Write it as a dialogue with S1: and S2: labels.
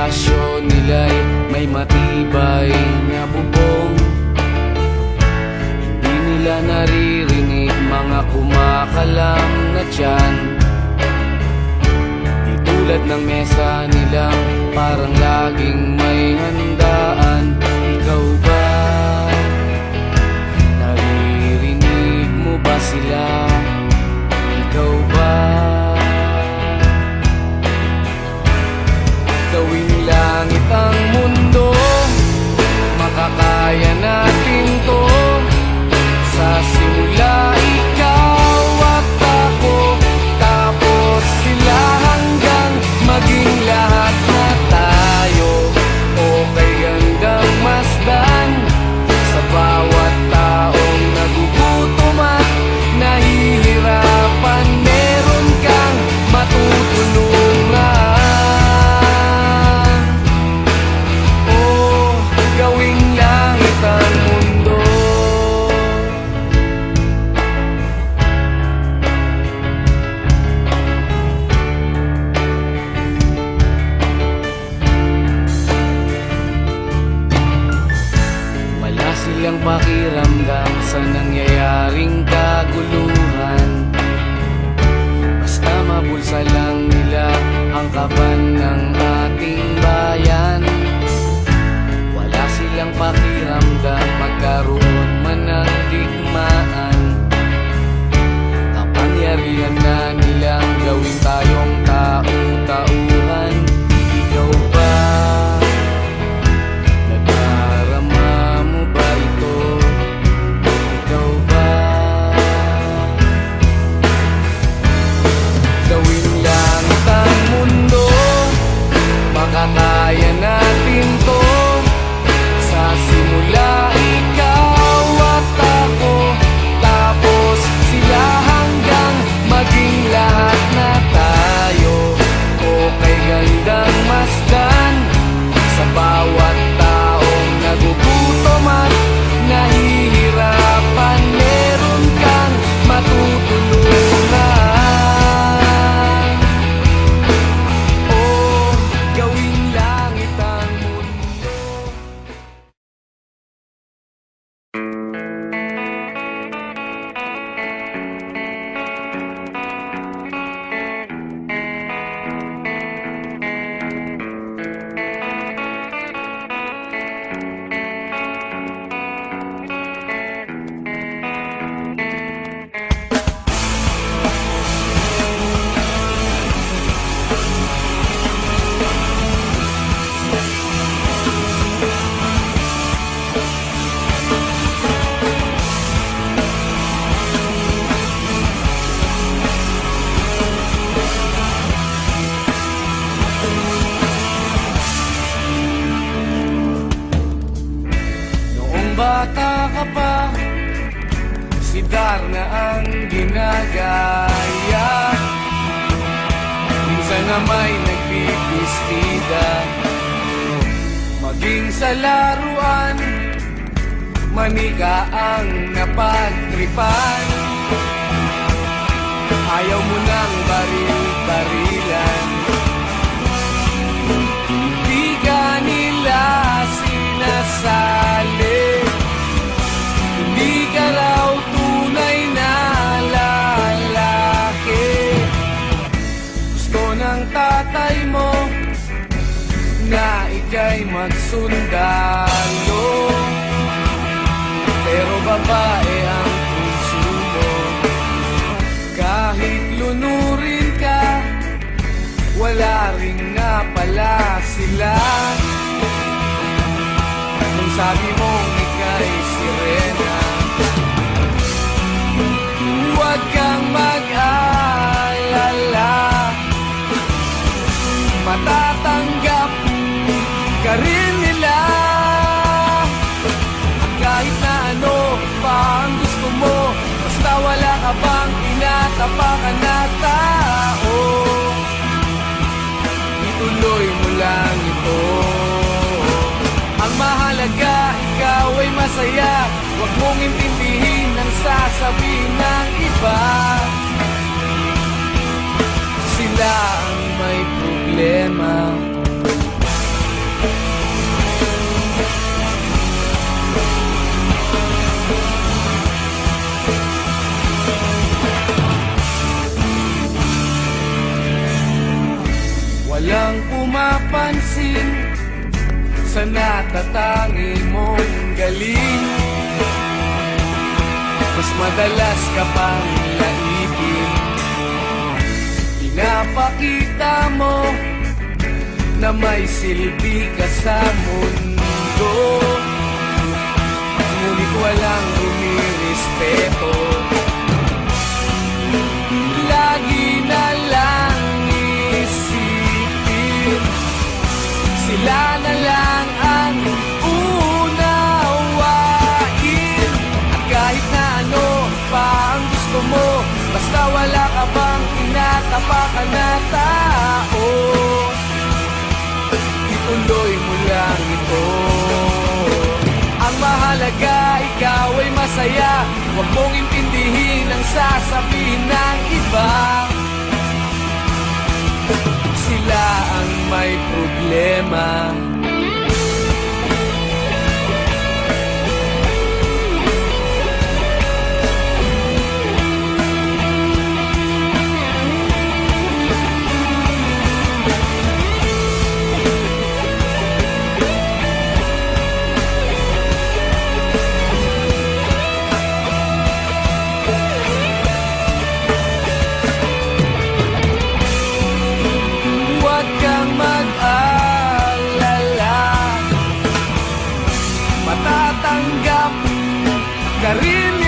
S1: palasyo nila'y may matibay na bubong. Hindi nila naririnig mga kumakalam na tiyan. Di tulad ng mesa nilang parang laging may handaan. Ikaw ba? Naririnig mo ba sila? Ikaw ba? Gawing langit ang mundo, makakaya natin to. Sa simula ikaw at ako, tapos sila hanggang maging lahat na tayo. Okay hanggang masdan sa bawat taong nagugutom at nahihirapan. Meron kang matutulungan. Gawing langit ang mundo. Wala silang pakiramdam sa nangyayaring kaguluhan. Basta mabulsa lang nila ang kaban ng ating bayan. Silang pakiramdam magkaroon man ng digmaan. Kapangyarihan na nilang gawin tayong tao-tauhan. Ikaw ba? Nadarama mo ba ito? Ikaw ba? Gawin langit ang mundo, makakaya natin to. Sa simula ikaw at ako, tapos sila hanggang maging lahat na tayo. Okay gandang masdan sa bawat taong nagugutom at nahihirapan. Meron kang matutulungan. Gawing langit ang mundo. Bata ka pa, si Darna ang ginagaya. Minsan na may nagbibistida, maging sa laruan, manika ang napagtripan. Ayaw mo nang baril-barilan, di ka nila sinasali. Hindi ka raw tunay na lalaki. Gusto ng tatay mo na ika'y magsundalo, pero babae ang puso mo. Kahit lunurin ka, wala ring napala sila. Kung sabi mong ika'y sirena, huwag kang mag-alala, matatanggap ka rin nila. Kahit na ano pa ang gusto mo, basta wala ka bang tinatapakan na tao, ituloy mo lang ito. Ang mahalaga, ikaw ay masaya. Huwag mong intindihin ang sasabihin ng iba. Sila ang may problema. walang pumapansin sa natatangi mong galing. Mas madalas ka pang laipin, pinapakita mo na may silbi ka sa mundo, ngunit walang rumirespeto. Lagi na lang isipin, sila na lang ang unawain. At kahit na ano pa ang gusto mo, basta wala ka bang tinatapakan na tao, ituloy mo lang ito. Ang mahalaga, ikaw ay masaya. Huwag mong intindihin ang sasabihin ng iba. Sila ang may problema. Matatanggap ka rin